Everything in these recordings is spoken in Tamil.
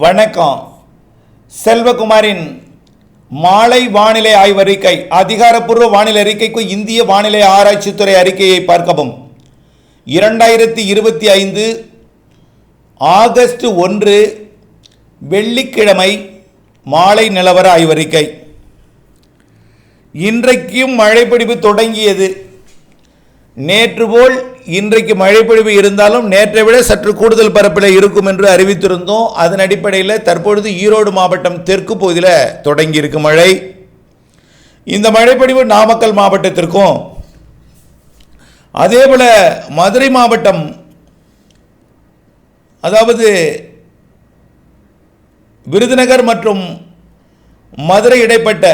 வணக்கம். செல்வகுமாரின் மாலை வானிலை ஆய்வறிக்கை. அதிகாரப்பூர்வ வானிலை அறிக்கைக்கு இந்திய வானிலை ஆராய்ச்சித்துறை அறிக்கையை பார்க்கவும். 2025 ஆகஸ்ட் 1 வெள்ளிக்கிழமை மாலை நிலவர ஆய்வறிக்கை. இன்றைக்கும் மழைப்பொழிவு தொடங்கியது. நேற்று போல் இன்றைக்கு மழைப்பொழிவு இருந்தாலும் நேற்றை விட சற்று கூடுதல் பரப்பில் இருக்கும் என்று அறிவித்திருந்தோம். அதன் அடிப்படையில் தற்பொழுது ஈரோடு மாவட்டம் தெற்கு பகுதியில் தொடங்கியிருக்கு மழை. இந்த மழைப்பொழிவு நாமக்கல் மாவட்டத்திற்கும் அதேபோல மதுரை மாவட்டம், அதாவது விருதுநகர் மற்றும் மதுரை இடைப்பட்ட,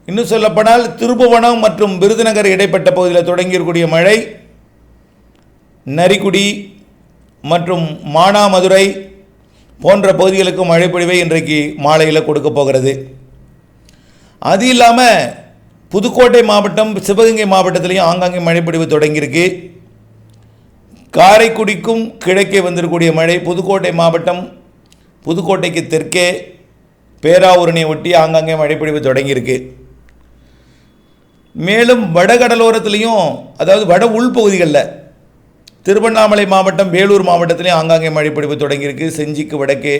இன்னும் சொல்லப்போனால் திருப்புவனம் மற்றும் விருதுநகர் இடைப்பட்ட பகுதியில் தொடங்கியிருக்கூடிய மழை நரிக்குடி மற்றும் மானாமதுரை போன்ற பகுதிகளுக்கு மழைப்பொழிவை இன்றைக்கு மாலையில் கொடுக்க போகிறது. அது இல்லாமல் புதுக்கோட்டை மாவட்டம், சிவகங்கை மாவட்டத்திலையும் ஆங்காங்கே மழைப்பொழிவு தொடங்கியிருக்கு. காரைக்குடிக்கும் கிழக்கே வந்திருக்கக்கூடிய மழை புதுக்கோட்டை மாவட்டம், புதுக்கோட்டைக்கு தெற்கே பேராவூரனை ஒட்டி ஆங்காங்கே மழைப்பொழிவு தொடங்கியிருக்கு. மேலும் வடகடலோரத்திலையும், அதாவது வட உள்பகுதிகளில் திருவண்ணாமலை மாவட்டம், வேலூர் மாவட்டத்திலையும் ஆங்காங்கே மழைப்பொழிவு தொடங்கியிருக்கு. செஞ்சிக்கு வடக்கே,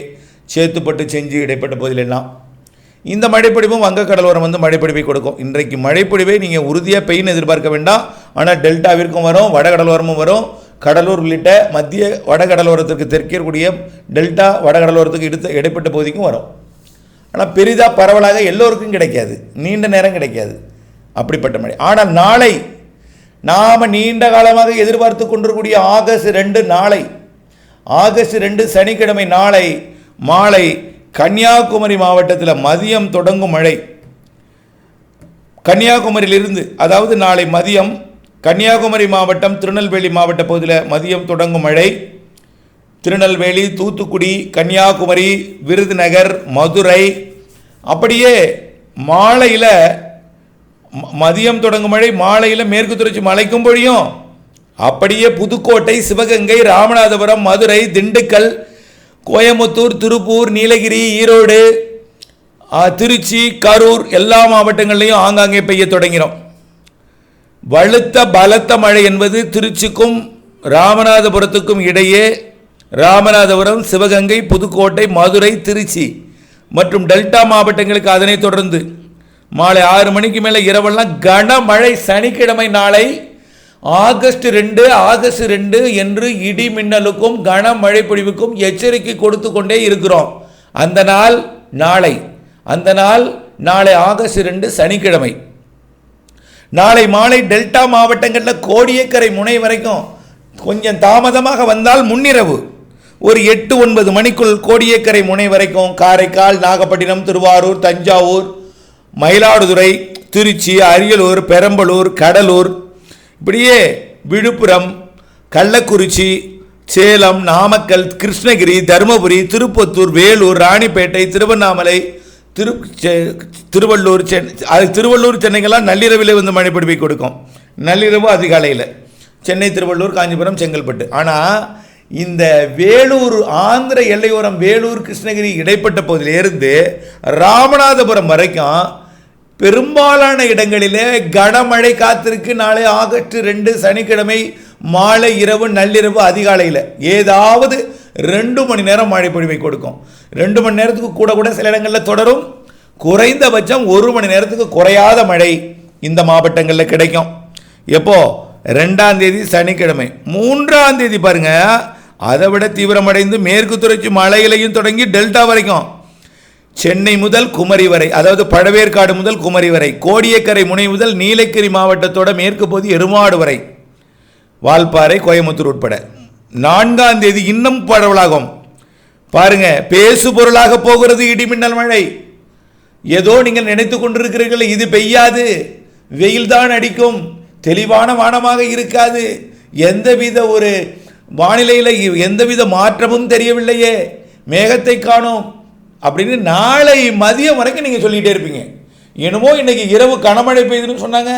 சேத்துப்பட்டு, செஞ்சி இடைப்பட்ட பகுதியிலெல்லாம் இந்த மழைப்பொழிவும் வங்கக்கடலோரம் வந்து மழைப்பொழிவை கொடுக்கும். இன்றைக்கு மழைப்பொழிவை நீங்கள் உறுதியாக பெய்யும் எதிர்பார்க்க வேண்டாம். ஆனால் டெல்டாவிற்கும் வரும், வடகடலோரமும் வரும். கடலூர் உள்ளிட்ட மத்திய வடகடலோரத்திற்கு தெற்கே கூடிய டெல்டா வடகடலோரத்துக்கு இடைப்பட்ட பகுதிக்கும் வரும். ஆனால் பெரிதாக பரவலாக எல்லோருக்கும் கிடைக்காது, நீண்ட நேரம் கிடைக்காது அப்படிப்பட்ட மழை. ஆனால் நாளை நாம் நீண்ட காலமாக எதிர்பார்த்து கொண்டிருக்கூடிய ஆகஸ்ட் 2 நாளை, ஆகஸ்ட் 2 சனிக்கிழமை நாளை மாலை கன்னியாகுமரி மாவட்டத்தில் மதியம் தொடங்கும் மழை. கன்னியாகுமரியிலிருந்து, அதாவது நாளை மதியம் கன்னியாகுமரி மாவட்டம், திருநெல்வேலி மாவட்ட பகுதியில் மதியம் தொடங்கும் மழை. திருநெல்வேலி, தூத்துக்குடி, கன்னியாகுமரி, விருதுநகர், மதுரை, அப்படியே மாலையில் மதியம் தொடங்கும் மழை மாலையில் மேற்கு தொடர்ச்சி மலைக்கும் பொழியும். அப்படியே புதுக்கோட்டை, சிவகங்கை, ராமநாதபுரம், மதுரை, திண்டுக்கல், கோயம்புத்தூர், திருப்பூர், நீலகிரி, ஈரோடு, திருச்சி, கரூர் எல்லா மாவட்டங்கள்லையும் ஆங்காங்கே பெய்ய தொடங்கிடும். வலுத்த பலத்த மழை என்பது திருச்சிக்கும் ராமநாதபுரத்துக்கும் இடையே, ராமநாதபுரம், சிவகங்கை, புதுக்கோட்டை, மதுரை, திருச்சி மற்றும் டெல்டா மாவட்டங்களுக்கு அதனைத் தொடர்ந்து மாலை 6 மணிக்கு மேலே இரவெல்லாம் கனமழை. சனிக்கிழமை நாளை ஆகஸ்ட் 2 என்று இடி மின்னலுக்கும் கனமழை பொழிவுக்கும் எச்சரிக்கை கொடுத்து கொண்டே இருக்கிறோம். அந்த நாள் நாளை ஆகஸ்ட் 2 சனிக்கிழமை. நாளை மாலை டெல்டா மாவட்டங்களில் கோடியக்கரை முனை வரைக்கும் கொஞ்சம் தாமதமாக வந்தால் முன்னிரவு ஒரு 8-9 மணிக்குள் கோடியக்கரை முனை வரைக்கும் காரைக்கால், நாகப்பட்டினம், திருவாரூர், தஞ்சாவூர், மயிலாடுதுறை, திருச்சி, அரியலூர், பெரம்பலூர், கடலூர், இப்படியே விழுப்புரம், கள்ளக்குறிச்சி, சேலம், நாமக்கல், கிருஷ்ணகிரி, தருமபுரி, திருப்பத்தூர், வேலூர், ராணிப்பேட்டை, திருவண்ணாமலை, திருவள்ளூர், சென்னைக்கெல்லாம் நள்ளிரவில் வந்து மழைப்பொழிவை கொடுக்கும். நள்ளிரவு அதிகாலையில் சென்னை, திருவள்ளூர், காஞ்சிபுரம், செங்கல்பட்டு. ஆனால் இந்த வேலூர் ஆந்திர எல்லையோரம், வேலூர், கிருஷ்ணகிரி இடைப்பட்ட பகுதியிலிருந்து ராமநாதபுரம் வரைக்கும் பெரும்பாலான இடங்களிலே கனமழை காத்திருக்கு. நாளை ஆகஸ்ட் 2 சனிக்கிழமை மாலை, இரவு, நள்ளிரவு, அதிகாலையில் ஏதாவது 2 மணி நேரம் மழை பொழிவை கொடுக்கும். 2 மணி நேரத்துக்கு கூட சில இடங்களில் தொடரும். குறைந்தபட்சம் 1 மணி நேரத்துக்கு குறையாத மழை இந்த மாவட்டங்களில் கிடைக்கும். எப்போ? 2ஆம் தேதி சனிக்கிழமை. 3ஆம் தேதி பாருங்க, அதை விட தீவிரமடைந்து மேற்கு தொடர்ச்சி மலையிலையும் தொடங்கி டெல்டா வரைக்கும், சென்னை முதல் குமரி வரை, அதாவது பழவேற்காடு முதல் குமரி வரை, கோடியக்கரை முனை முதல் நீலகிரி மாவட்டத்தோட மேற்கு பகுதி எருமாடு வரை, வால்பாறை, கோயம்புத்தூர் உட்பட. 4ஆம் தேதி இன்னும் பரவலாகும். பாருங்க, பேசு பொருளாக போகிறது இடிமின்னல் மழை. ஏதோ நீங்கள் நினைத்து கொண்டிருக்கிறீர்கள் இது பெய்யாது, வெயில்தான் அடிக்கும், தெளிவான வானமாக இருக்காது, எந்தவித ஒரு வானிலையில் எந்தவித மாற்றமும் தெரியவில்லையே, மேகத்தை காணோம் அப்படின்னு நாளை மதியம் வரைக்கும் நீங்கள் சொல்லிகிட்டே இருப்பீங்க. என்னமோ இன்னைக்கு இரவு கனமழை பெய்யுதுன்னு சொன்னாங்க,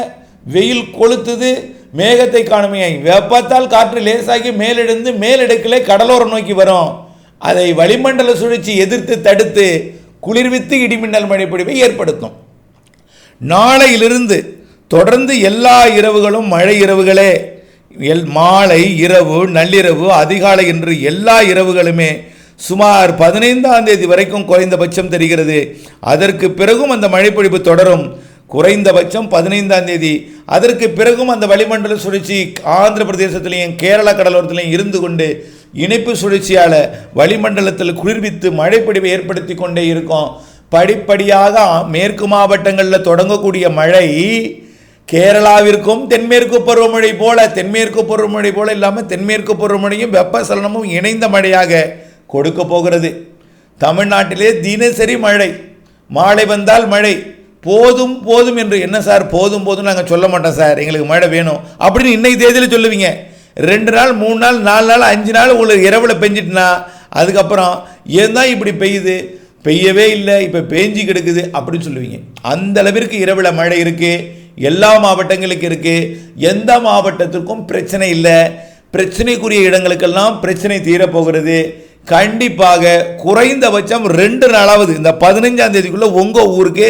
வெயில் கொளுத்துது, மேகத்தை காணுமே, வெப்பத்தால் காற்று லேசாகி மேலெழுந்து மேலெடுக்கலே கடலோரம் நோக்கி வரும் அதை வளிமண்டல சுழற்சி எதிர்த்து தடுத்து குளிர்வித்து இடிமின்னல் மழைப்பொழிவை ஏற்படுத்தும். நாளையிலிருந்து தொடர்ந்து எல்லா இரவுகளும் மழை இரவுகளே. மாலை, இரவு, நள்ளிரவு, அதிகாலை என்று எல்லா இரவுகளுமே சுமார் 15ஆம் தேதி வரைக்கும் குறைந்தபட்சம் தெரிகிறது. அதற்கு பிறகும் அந்த மழைப்பொழிவு தொடரும். குறைந்தபட்சம் 15ஆம் தேதி. அதற்கு பிறகும் அந்த வளிமண்டல சுழற்சி ஆந்திர பிரதேசத்திலையும் கேரளா கடலோரத்திலையும் இருந்து கொண்டு இணைப்பு சுழற்சியால் வளிமண்டலத்தில் குளிர்வித்து மழைப்பொழிவை ஏற்படுத்தி கொண்டே இருக்கும். படிப்படியாக மேற்கு மாவட்டங்களில் தொடங்கக்கூடிய மழை கேரளாவிற்கும் தென்மேற்கு பருவமழை போல இல்லாமல் தென்மேற்கு பருவமழையும் வெப்பசலனமும் இணைந்த மழையாக கொடுக்க போகிறது. தமிழ்நாட்டிலே தினசரி மழை, மாலை வந்தால் மழை. போதும் போதும் என்று. என்ன சார் போதும் போதும் நாங்கள் சொல்ல மாட்டோம் சார், எங்களுக்கு மழை வேணும் அப்படின்னு இன்னைக்கு தேதியில் சொல்லுவீங்க. 2 நாள் 3 நாள் 4 நாள் 5 நாள் உங்களுக்கு இரவில் பெஞ்சிட்டுனா அதுக்கப்புறம் ஏன் தான் இப்படி பெய்யுது, பெய்யவே இல்லை, இப்போ பேஞ்சி கிடக்குது அப்படின்னு சொல்லுவீங்க. அந்த அளவிற்கு இரவில் மழை இருக்குது. எல்லா மாவட்டங்களுக்கு இருக்குது. எந்த மாவட்டத்திற்கும் பிரச்சனை இல்லை. பிரச்சனைக்குரிய இடங்களுக்கெல்லாம் பிரச்சனை தீரப்போகிறது. கண்டிப்பாக குறைந்தபட்சம் 2 நாளாவது இந்த 15ஆம் தேதிக்குள்ளே உங்கள் ஊருக்கு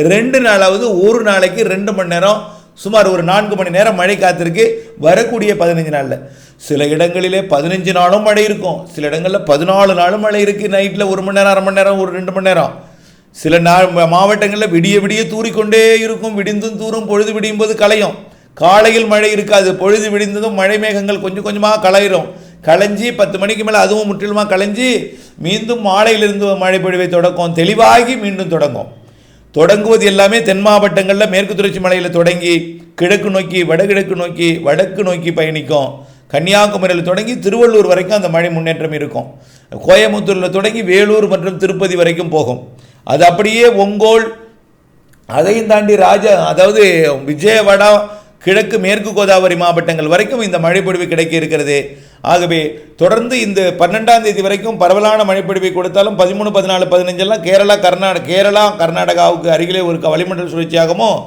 2 நாளாவது ஒரு நாளைக்கு 2 மணி நேரம் சுமார் ஒரு 4 மணி நேரம் மழை காத்திருக்கு வரக்கூடிய 15 நாளில். சில இடங்களிலே 15 நாளும் மழை இருக்கும். சில இடங்களில் 14 நாளும் மழை இருக்குது. நைட்டில் 1 மணி நேரம், 1/2 மணி நேரம், ஒரு 2 மணி நேரம். சில மாவட்டங்களில் விடிய விடிய தூறிக்கொண்டே இருக்கும். விடிந்தும் தூரும். பொழுது விடியும் போது களையும். காலையில் மழை இருக்காது. பொழுது விடிந்ததும் மழை மேகங்கள் கொஞ்சம் கொஞ்சமாக களைஞ்சி 10 மணிக்கு மேலே அதுவும் முற்றிலுமாக களைஞ்சி மீண்டும் மாலையிலிருந்து மழை பொழிவை தொடங்கும். தெளிவாகி மீண்டும் தொடங்குவது எல்லாமே தென் மாவட்டங்களில் மேற்கு தொடர்ச்சி மலையில் தொடங்கி கிழக்கு நோக்கி வடக்கு நோக்கி பயணிக்கும். கன்னியாகுமரியில் தொடங்கி திருவள்ளூர் வரைக்கும் அந்த மழை முன்னேற்றம் இருக்கும். கோயம்புத்தூரில் தொடங்கி வேலூர் மற்றும் திருப்பதி வரைக்கும் போகும். அது அப்படியே ஒங்கோல், அதையும் தாண்டி அதாவது விஜயவாடா, கிழக்கு மேற்கு கோதாவரி மாவட்டங்கள் வரைக்கும் இந்த மழைப்பொழிவு கிடைக்க இருக்கிறது. ஆகவே தொடர்ந்து இந்த 12ஆம் தேதி வரைக்கும் பரவலான மழைப்பொழிவை கொடுத்தாலும் 13, 14, 15 கேரளா கர்நாடகாவுக்கு அருகிலே ஒரு வளிமண்டல சுழற்சியாகவும்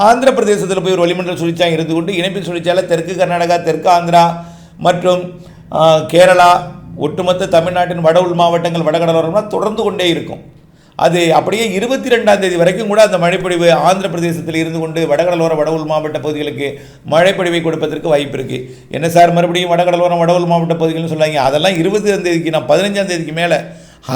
ஆந்திர பிரதேசத்தில் போய் ஒரு வளிமண்டல சுழற்சியாக இருந்து கொண்டு இணைப்பு சுழற்சியால் தெற்கு கர்நாடகா, தெற்கு ஆந்திரா மற்றும் கேரளா, ஒட்டுமொத்த தமிழ்நாட்டின் வட உள் மாவட்டங்கள் வடகடலோரம்லாம் தொடர்ந்து கொண்டே இருக்கும். அது அப்படியே 22ஆம் தேதி வரைக்கும் கூட அந்த மழைப்பொழிவு ஆந்திர பிரதேசத்தில் இருந்து கொண்டு வடகடலோர வட உள் மாவட்ட பகுதிகளுக்கு மழைப்பொழிவை கொடுப்பதற்கு வாய்ப்பு இருக்குது. என்ன சார் மறுபடியும் வடகடலோரம் வட உள் மாவட்ட பகுதிகள்னு சொல்லாங்க. அதெல்லாம் 20ஆம் தேதிக்கு, நான் 15ஆம் தேதிக்கு மேலே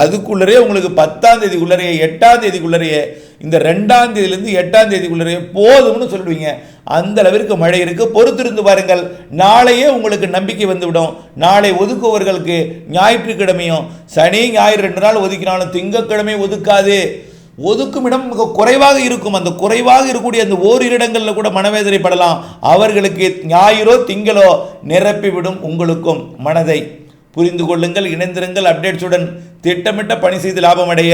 அதுக்குள்ளரே உங்களுக்கு 10ஆம் தேதிக்குள்ளரையே 8ஆம் தேதிக்குள்ளரையே இந்த 2ஆம் தேதியிலேருந்து 8ஆம் தேதிக்குள்ளரையே போதும்னு சொல்லுவீங்க. அந்த அளவிற்கு மழை இருக்குது. பொறுத்திருந்து பாருங்கள். நாளையே உங்களுக்கு நம்பிக்கை வந்துவிடும். நாளை ஒதுக்குவர்களுக்கு ஞாயிற்றுக்கிழமையும் சனி ஞாயிறு 2 நாள் ஒதுக்கினாலும் திங்கட்கிழமை ஒதுக்காது. ஒதுக்கும் இடம் மிக குறைவாக இருக்கும். அந்த குறைவாக இருக்கக்கூடிய அந்த ஓரிரு இடங்களில் கூட மனவேதனைப்படலாம். அவர்களுக்கு ஞாயிறோ திங்களோ நிரப்பிவிடும் உங்களுக்கும் மனதை. புரிந்து கொள்ளுங்கள், இணைந்திருங்கள். அப்டேட்ஸுடன் திட்டமிட்ட பணி செய்து லாபமடைய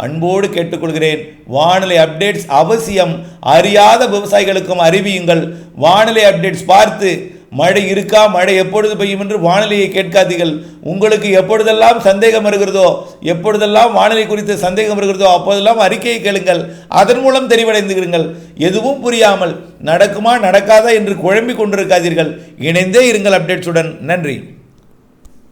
அன்போடு கேட்டுக்கொள்கிறேன். வானிலை அப்டேட்ஸ் அவசியம். அறியாத விவசாயிகளுக்கும் அறிவியுங்கள். வானிலை அப்டேட்ஸ் பார்த்து மழை இருக்கா, மழை எப்பொழுது பெய்யும் என்று வானிலையை கேட்காதீர்கள். உங்களுக்கு எப்பொழுதெல்லாம் சந்தேகம் வருகிறதோ, எப்பொழுதெல்லாம் வானிலை குறித்த சந்தேகம் வருகிறதோ அப்போதெல்லாம் அறிக்கையை கேளுங்கள். அதன் மூலம் தெரிவடைந்துகிறீர்கள். எதுவும் புரியாமல் நடக்குமா நடக்காதா என்று குழம்பிக் கொண்டிருக்காதீர்கள். இணைந்தே இருங்கள் அப்டேட்ஸுடன். நன்றி.